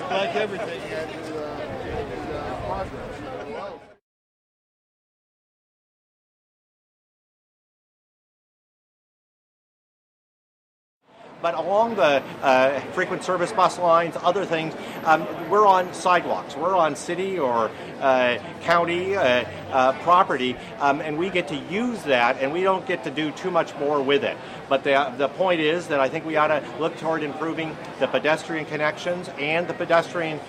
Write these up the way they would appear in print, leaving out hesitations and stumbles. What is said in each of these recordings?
Like everything, you have to progress. But along the frequent service bus lines, other things, we're on sidewalks. We're on city or county property, and we get to use that, and we don't get to do too much more with it. But the point is that I think we ought to look toward improving the pedestrian connections and the pedestrian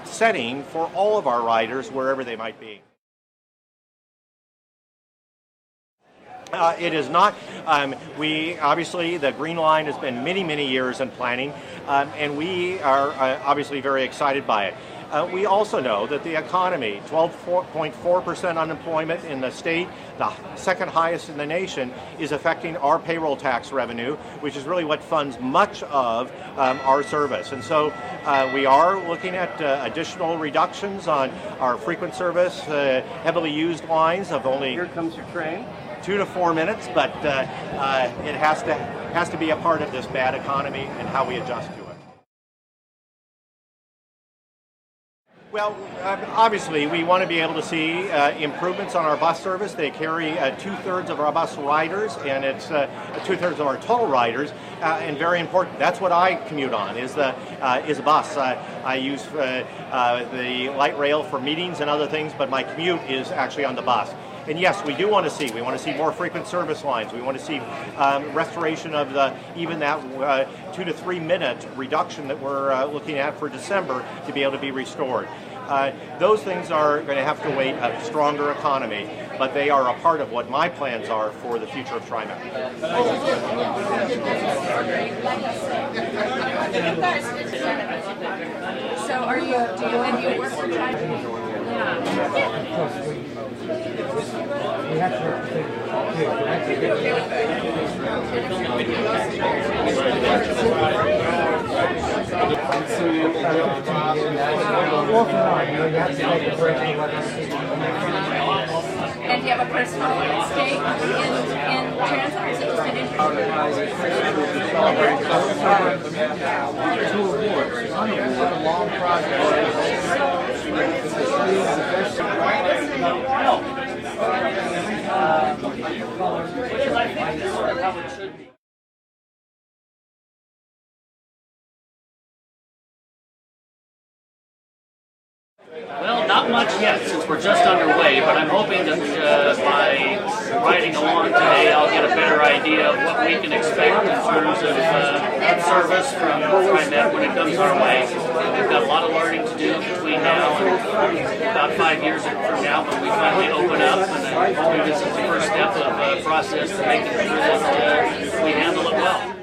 setting for all of our riders, wherever they might be. It is not. We obviously, the Green Line has been many, many years in planning, and we are obviously very excited by it. We also know that the economy, 12.4% unemployment in the state, the second highest in the nation, is affecting our payroll tax revenue, which is really what funds much of our service. And so we are looking at additional reductions on our frequent service, heavily used lines of only... Here comes your train. 2 to 4 minutes, but it has to be a part of this bad economy and how we adjust to it. Well, obviously, we want to be able to see improvements on our bus service. They carry 2/3 of our bus riders, and it's 2/3 of our total riders, and very important. That's what I commute on, is a bus. I use the light rail for meetings and other things, but my commute is actually on the bus. And yes, we do want to see more frequent service lines. We want to see restoration of even that 2 to 3 minute reduction that we're looking at for December to be able to be restored. Those things are going to have to wait a stronger economy, but they are a part of what my plans are for the future of TriMet. So do you work for TriMet? We have to And do you have a personal stake in transit, or is it just an Two awards. One award, a long project. Well, not much yet, since we're just underway, but I'm hoping that by riding along today, I'll get a better idea of what we can expect in terms of service from TriMet when it comes our way. We've got a lot of learning to do between now and about 5 years from now when we finally open up, and I'm hoping this is the first step of a process to make sure that we handle it well.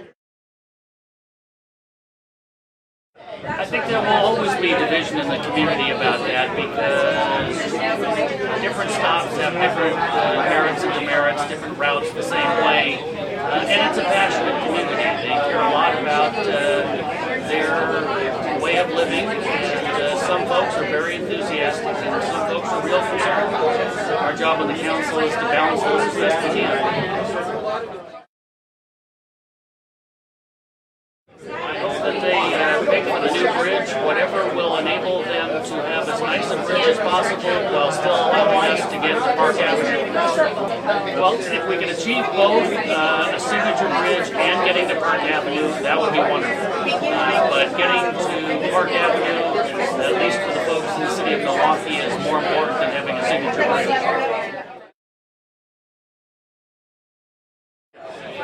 I think there will always be division in the community about that, because different stops have different merits and demerits, different routes the same way, and it's a passionate community. They care a lot about their way of living, and some folks are very enthusiastic, and some folks are real concerned. Our job on the council is to balance those as best we can. Whatever will enable them to have as nice a bridge as possible while still allowing us to get to Park Avenue. Well, if we can achieve both a signature bridge and getting to Park Avenue, that would be wonderful. But getting to Park Avenue, at least for the folks in the city of Milwaukee, is more important than having a signature bridge.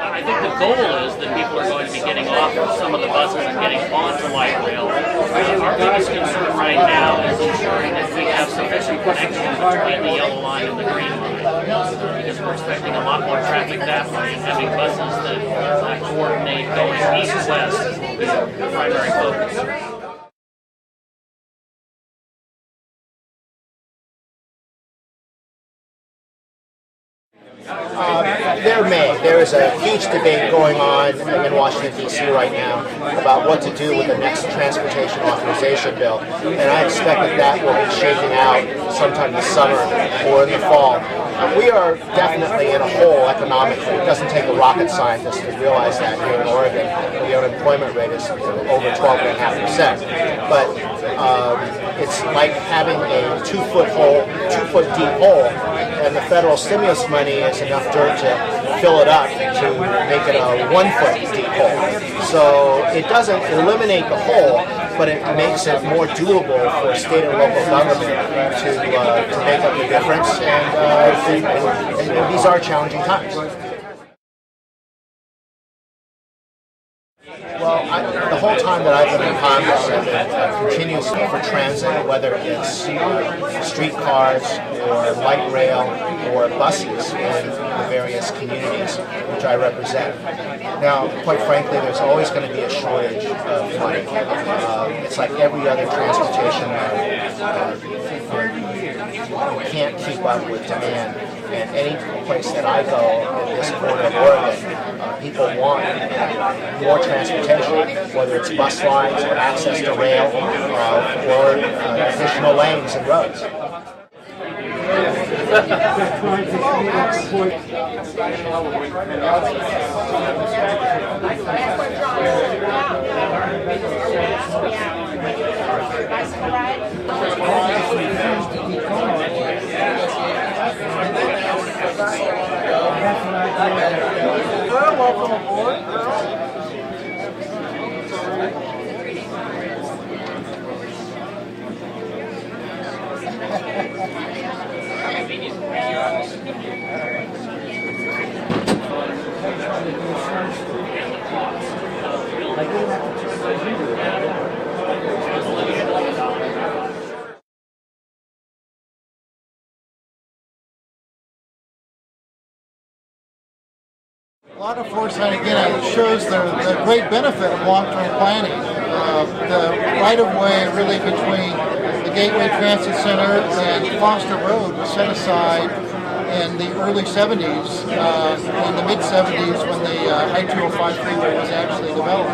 I think the goal is that people are going to be getting off of some of the buses and getting onto light rail. Our biggest concern right now is ensuring that we have sufficient connection between the yellow line and the green line, because we're expecting a lot more traffic that way, and having buses that coordinate going east-west will be the primary focus. There is a huge debate going on in Washington, D.C. right now about what to do with the next transportation authorization bill, and I expect that will be shaken out sometime this summer or in the fall. We are definitely in a hole economically. It doesn't take a rocket scientist to realize that here in Oregon. The unemployment rate is over 12.5%. But it's like having a 2-foot hole, 2-foot deep hole, and the federal stimulus money is enough dirt to fill it up to make it a 1-foot deep hole. So it doesn't eliminate the hole, but it makes it more doable for state and local government to make up the difference. And these are challenging times. Well, the whole time that I've been in Congress, I've been continuous for transit, whether it's streetcars or light rail or buses in the various communities which I represent. Now, quite frankly, there's always going to be a shortage of money. It's like every other transportation you can't keep up with demand. And any place that I go in this corner of Oregon, people want more transportation, whether it's bus lines or access to rail or additional lanes and roads. Welcome aboard. A lot of foresight, again, it shows the great benefit of long-term planning. The right-of-way really between the Gateway Transit Center and Foster Road was set aside in the early 70s, in the mid-70s when the I-205 freeway was actually developed.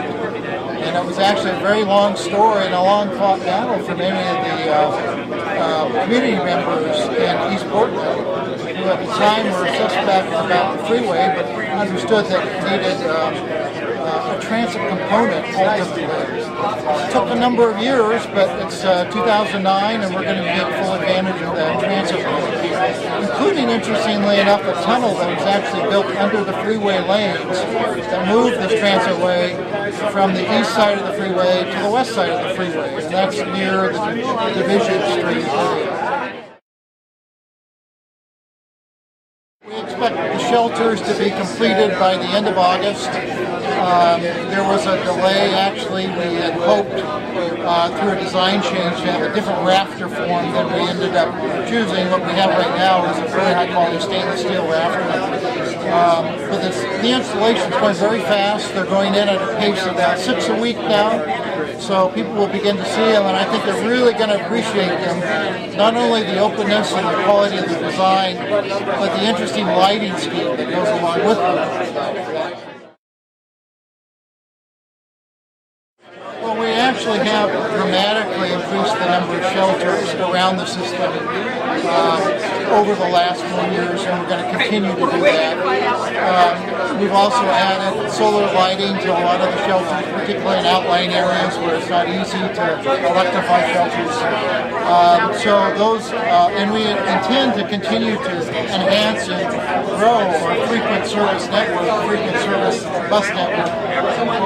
And it was actually a very long story and a long-fought battle for many of the community members in East Portland, who at the time were suspect about the freeway, but understood that it needed a transit component ultimately. It took a number of years, but it's 2009 and we're going to get full advantage of that transit lane, including, interestingly enough, a tunnel that was actually built under the freeway lanes that moved this transit way from the east side of the freeway to the west side of the freeway, and that's near the Division Street area. We expect the shelters to be completed by the end of August. There was a delay, actually. We had hoped through a design change to have a different rafter form than we ended up choosing. What we have right now is a very high quality stainless steel rafter. But the installation is going very fast. They're going in at a pace of about 6 a week now. So people will begin to see them, and I think they're really going to appreciate them. Not only the openness and the quality of the design, but the interesting lighting scheme that goes along with them. Well, we actually have dramatically increased the number of shelters around the system over the last 4 years, and we're going to continue to do that. We've also added solar lighting to a lot of the shelters, particularly in outlying areas where it's not easy to electrify shelters. And we intend to continue to enhance and grow our frequent service network, frequent service bus network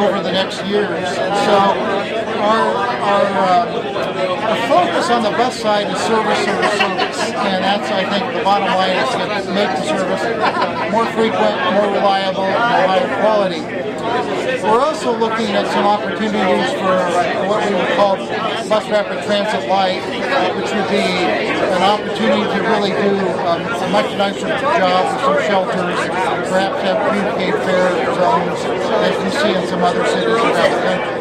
over the next years. So our focus on the bus side is service, and that's, I think, the bottom line is to make the service more frequent, more reliable, and higher quality. We're also looking at some opportunities for what we would call bus rapid transit light, which would be an opportunity to really do a much nicer job with some shelters, perhaps have prepaid fare zones, as you see in some other cities around the country.